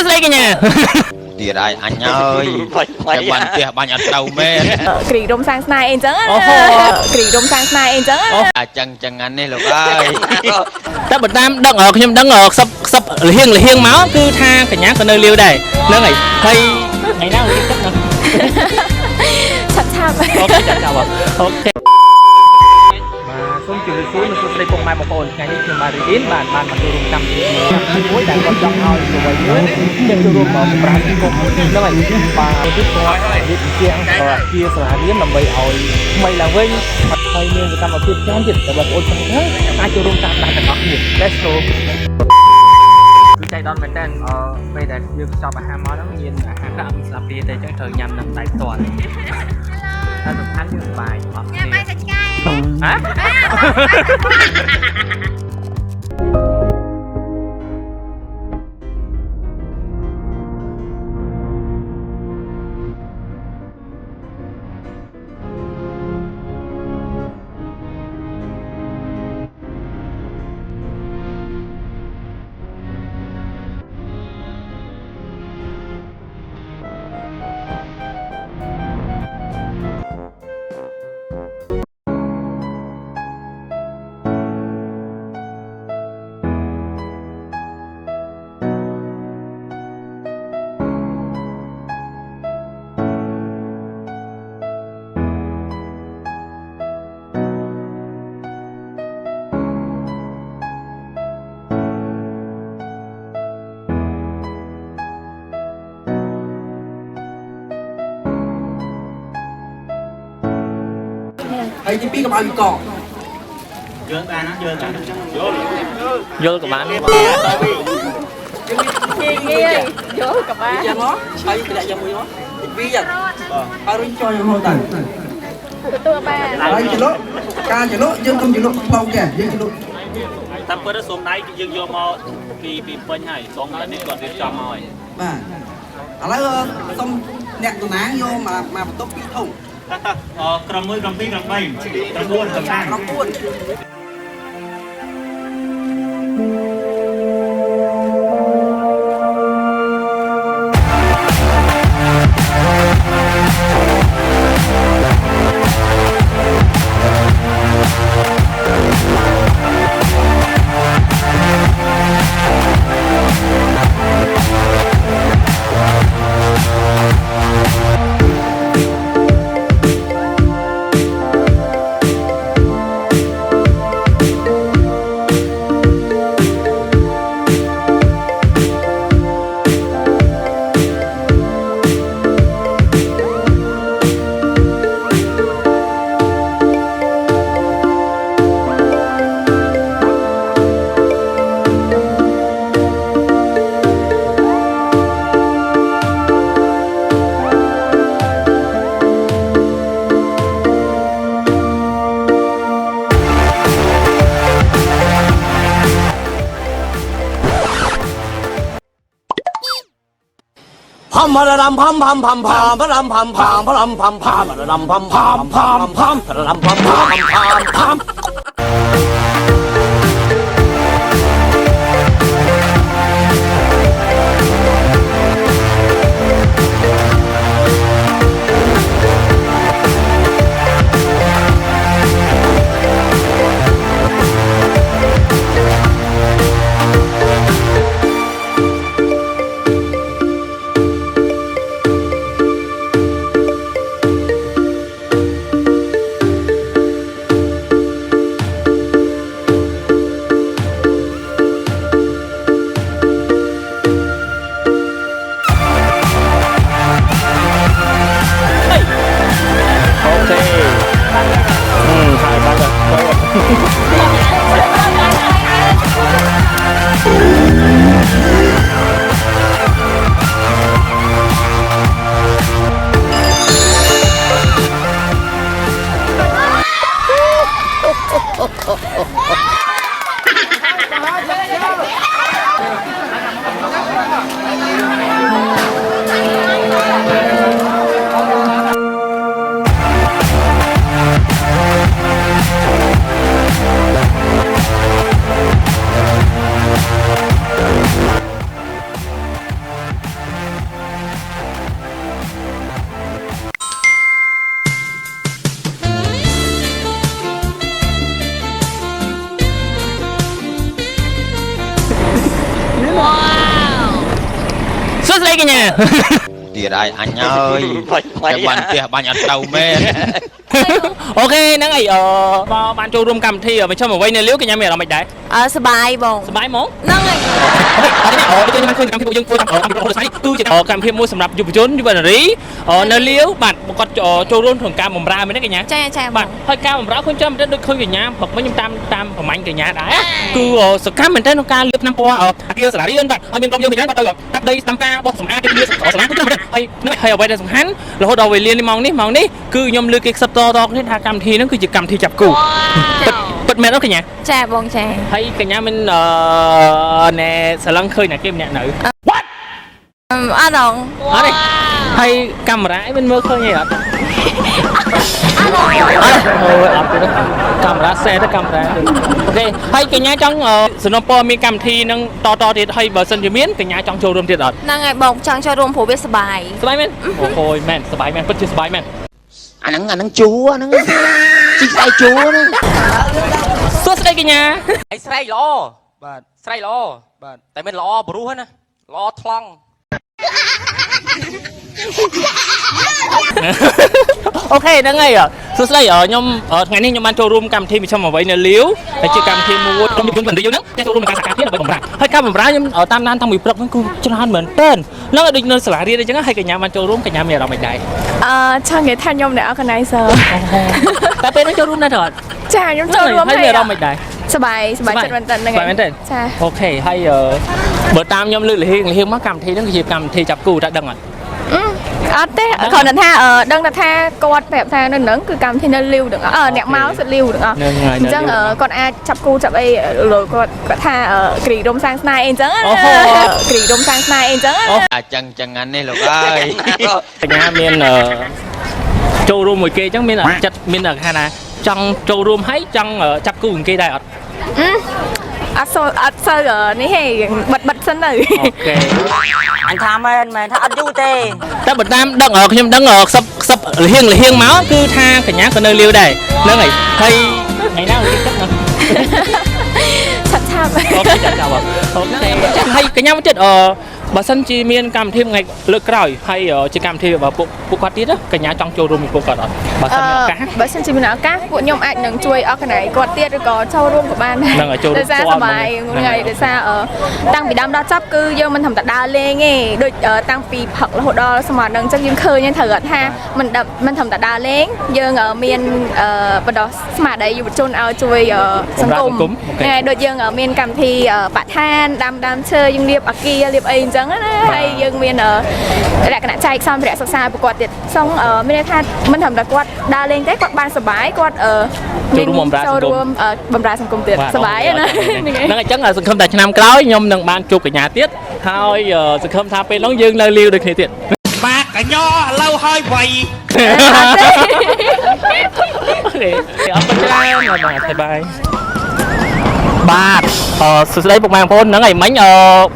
สเลกันเนี่ยตีได้อันเนาะแต่บ้านเตี้ยบ้านอันเต่าแม่กรีดมสังสนายเองจังกรีดมสังสนายเองจังจังงั้นนี่หรอไอ้ถ้าบทตามดังออกยังดังออกซับเฮียงเมาส์คือทางขยันกันเนยเลี้ยวได้แล้วไงใครไงนั่งกินกันเนาะชับโอเคจับโอเคมาส้มจุ่มซูนสุดในกรงไม้บางคนไงนี่คือมารีดินบ้านมาดูรุมจำที่โอ้ยแต่ก็จำเอาอยู่ไว้เยอะยังจะรวมเอาปลาที่กรงแล้วไงปลาที่ตัวยึดเชียงตัวเชียร์สถานเลี้ยงลำใบเอาไม่ละเว้ยไทยเมืองจะทำเอาพิษแค่จิตแต่แบบโอนทั้งทั้งอาจจะรวมกันได้แต่ก็ผิด let's go คือใจดอนเป็นแดนไปแต่ยืมชอบอาหารมาแล้วเย็นอาหารก็เอามีสลับปีแต่จังเธอยำน้ำใต้ตัวถ้าสุดท้ายยืมไปอย่าไปจัดการฮะไอ้ที่พี่กับเอาอยู่ก่อนเยอะกันนะเยอะกันเยอะกับบ้านเงี้ยเยอะกับบ้านยังเหรอไอ้ที่ไหนยังมือเหรอพี่ยังเอารุ่นจอยยังหัวตันตัวแม่ไอ้จิโร่การจิโร่ยังทำจิโร่เบาแก่ยังจิโร่ทำเพื่อส่งได้ยังโยมเอาปีเปิ้ลให้2 เดือนนี้ก่อนเรียนจำเอาไว้บ้าอะไรส่งเนี่ยตัวน้าโยมาตุ๊กพี่ทุ่งกระมือกระปี้กระใบกระบวนกระช่างกระบวนพัมพะรำพัมพัมพัมพัมพะรำพัมพัมพะรำพัมพัมพะรำพัมพัมพัมพัมพะรำพัมพัมพัมพัม xuất đây cái nhà Tiệt ai anh ơi Cái bàn tiệt bàn ăn trâu mê ok nắng ấy bạn châu room cầm thi ở bên trong một vây này liếu cái nhà mẹ làm mày đấy សบายបង สบายมั้ง ហ្នឹងហើយ ខ្ញុំឃើញកម្មវិធីយើងធ្វើតាមកម្មវិធីរបស់ស្អីគឺជាកម្មវិធីមួយសម្រាប់យុវជនយុវនារីនៅលាវបាទគាត់ចូលរួមក្នុងការបម្រើមែនទេកញ្ញា ចាចា បាទហើយការបម្រើឃើញចាំមែនទេដូចឃើញកញ្ញាព្រឹកមិញខ្ញុំតាមប្រមាញ់កញ្ញាដែរគឺសកម្មមែនទេក្នុងការលាបថ្នាំពណ៌អាគារសាលារៀនបាទហើយមានក្រុមយើងមានគាត់ទៅតាប់ដីតាមការបោះសម្អាតទីលាសាលាគឺចាំមែនទេហើយនឹងហើយអ្វីដែលសំខាន់រហូតដល់វេលានេះម៉ោងនេះគឺខ្ញុំលើកគេខ្សឹបតគ្នាថាកម្មវិធីហ្នឹងគឺជាកម្មវិធីចាប់គូពិតមែនទេកញ្ញា ចាបងចា ហើយកញ្ញាមិនណែស្រឡឹងឃើញតែគេម្នាក់នៅ អត់ង អត់ទេហើយកាមេរ៉ាអីមិនមើលឃើញទេអត់អត់ទេកាមេរ៉ាសេទៅកាមេរ៉ាអូខេហើយកញ្ញាចង់សំណពរមានកម្មវិធីនឹងតទៀតហើយបើសិនជាមានកញ្ញាចង់ចូលរួមទៀតអត់ ហ្នឹងហើយបងចង់ចូលរួមព្រោះវាសบาย សប្បាយមែនអូយមែនសប្បាយមែនពិតជាសប្បាយមែន អាហ្នឹងជួអាហ្នឹងជីកដៃជួហ្នឹង សួស្ដីកញ្ញា អីស្រែកល្អបាទស្រែកល្អបាទតែមិនល្អព្រោះណាល្អថ្លង់ អូខេហ្នឹងហើយសួស្ដីខ្ញុំថ្ងៃនេះខ្ញុំបានចូលរួមកម្មវិធីវិចំអ្វីនៅលាវហើយជាកម្មវិធីមួយក្រុមយុវជនបណ្ឌិតយើងហ្នឹងចូលរួមក្នុងការសហការគ្នាដើម្បីបម្រើហើយការបម្រើខ្ញុំតាមដានតាំងពីព្រឹកហ្នឹងគឺច្រើនមែនទែនហ្នឹងដូចនៅសាលារៀនអញ្ចឹងហើយកញ្ញាបានចូលរួមកញ្ញាមានអារម្មណ៍មិនដែរ ចង់និយាយថាខ្ញុំអ្នក organizer តែពេលហ្នឹងចូលរួមដែរអត់ ចាខ្ញុំចូលរួម ហើយមានអារម្មណ៍មិនដែរ សบายចិត្តមែនតើហ្នឹង មែនទេ ចា អូខេហើយបើតាមខ្ញុំលើកលហៀងមកកម្មវិធីហ្នឹងគឺជាកម្មវិធីចាប់គូតែដឹងអត់ អត់ទេគ្រាន់តែថាដឹងតែថាគាត់ប្រាប់ថានៅហ្នឹងគឺកម្មវិធីនៅលាវទាំងអស់អ្នកមកសិតលាវទាំងអស់អញ្ចឹងគាត់អាចចាប់គូចាប់អីលើគាត់ថាគ្រីដុំសាំងស្នេហ៍អីអញ្ចឹងគ្រីដុំសាំងស្នេហ៍អីអញ្ចឹង អាចឹងអានេះលោកអើយក ញ្ញាមានចូលរួមមួយគេអញ្ចឹងមានចិត្តមានថាណាចង់ចូលរួមហើយចង់ចាប់គូនឹងគេដែរអត់ អត់សូវនេះហេបិទសិនទៅ អូខេ អញថាមែនថាអត់យូរទេ តែបើតាមដឹងខ្ញុំដឹងខ្សឹបលហៀងមកគឺថាកញ្ញាក៏នៅលាវដែរហ្នឹងហើយហើយថ្ងៃណាគេទឹកណា ឆាប់ឆាប់ អូខេចាំអូខេហើយកញ្ញាមកទៀតបើសិនជាមានកម្មវិធីថ្ងៃលើកក្រោយហើយជាកម្មវិធីរបស់ពួកគាត់ទៀតកញ្ញាចង់ចូលរួមមួយពួកគាត់អត់បើសិនមានឱកាស បើសិនជាមានឱកាសពួកខ្ញុំអាចនឹងជួយ organize គាត់ទៀតឬក៏ចូលរួមក៏បាន ហ្នឹងហើយចូលរួម ដោយសារសប្បាយថ្ងៃដោយសារតាំងពីដើមដល់ចប់គឺយើងមិនធម្មតាដើរលេងទេដូចតាំងពីផឹករហូតដល់ស្មើនឹងអញ្ចឹងយើងឃើញត្រូវអត់ថាមិនធម្មតាដើរលេងយើងមានបណ្ដោះស្មារតីយុវជនឲ្យជួយសង្គមហើយដូចយើងមានកម្មវិធីបឋានដាំឈើយើងរៀបអគាររៀបអីអញ្ចឹងណាហើយយើងមានលក្ខណៈចែកសម្ភារៈសិក្សាប្រកបទៀតសងមានន័យថាមិនធម្មតាគាត់ដើរលេងទេគាត់បានសប្បាយគាត់ចូលរួមបម្រើសង្គមទៀតសប្បាយណាហ្នឹងហើយ ហ្នឹងអញ្ចឹងសង្ឃឹមតែឆ្នាំក្រោយខ្ញុំនឹងបានជួបកញ្ញាទៀតហើយសង្ឃឹមថាពេលនោះយើងនៅលាវដូចគ្នាទៀត បាទកញ្ញឥឡូវហើយវៃ អូខេអរគុណច្រើនបាទបាយបាទសួស្តីពុកម៉ែបងប្អូនហ្នឹងហើយមិញ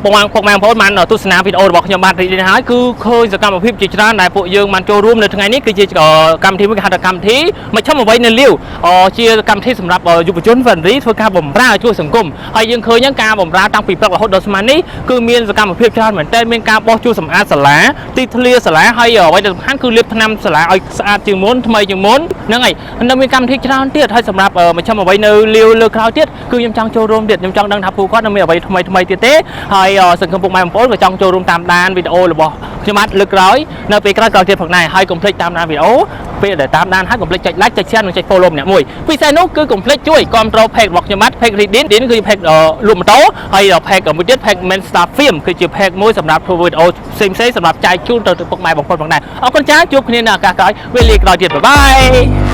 ពុកម៉ែបងប្អូនបានទស្សនាវីដេអូរបស់ខ្ញុំបានរីករាយហើយគឺឃើញសកម្មភាពជាច្រើនដែលពួកយើងបានចូលរួមនៅថ្ងៃនេះគឺជាកម្មវិធីមួយគេហៅថាកម្មវិធីមជ្ឈមអ្វីនៅលាវជាកម្មវិធីសម្រាប់យុវជនវណ្ណរីធ្វើការបម្រើជួយសង្គមហើយយើងឃើញការបម្រើតាំងពីព្រឹករហូតដល់ស្មាននេះគឺមានសកម្មភាពច្រើនមែនទែនមានការបោះជួយសម្អាតសាលាទីធ្លាសាលាហើយអ្វីដែលសំខាន់គឺលាបថ្នាំសាលាឲ្យស្អាតជាងមុនថ្មីជាងមុនហ្នឹងហើយនៅមានកម្មវិធីច្រើនទៀតហើយសម្រាប់មជ្ឈមអ្វីនៅលាវលើក្រោយទៀតគឺខ្ញុំចង់ចូលរួមទៀតខ្ញុំចង់ដឹងថាពួកគាត់នឹងមានអ្វីថ្មីទៀតទេហើយសង្ឃឹមពុកម៉ែបងប្អូនក៏ចង់ចូលរួមតាមដានវីដេអូរបស់ខ្ញុំបាទលើកក្រោយនៅពេលក្រោយទៀតផងដែរហើយកុំភ្លេចតាមដានវីដេអូពេលដែលតាមដានហើយកុំភ្លេចចុច like ចុច share និងចុច follow ម្នាក់មួយពិសេសនោះគឺកុំភ្លេចជួយគ្រប់គ្រង page របស់ខ្ញុំបាទ page Reading គឺ page លក់ម៉ូតូហើយ page មួយទៀត page Men Star Film គឺជា page មួយសម្រាប់ធ្វើវីដេអូផ្សេងៗសម្រាប់ចែកជូនទៅពុកម៉ែបងប្អូនផងដែរអរគុណច្រើនជួបគ្នានៅឱកាសក្រោយវេលាក្រោយទៀតបាយបាយ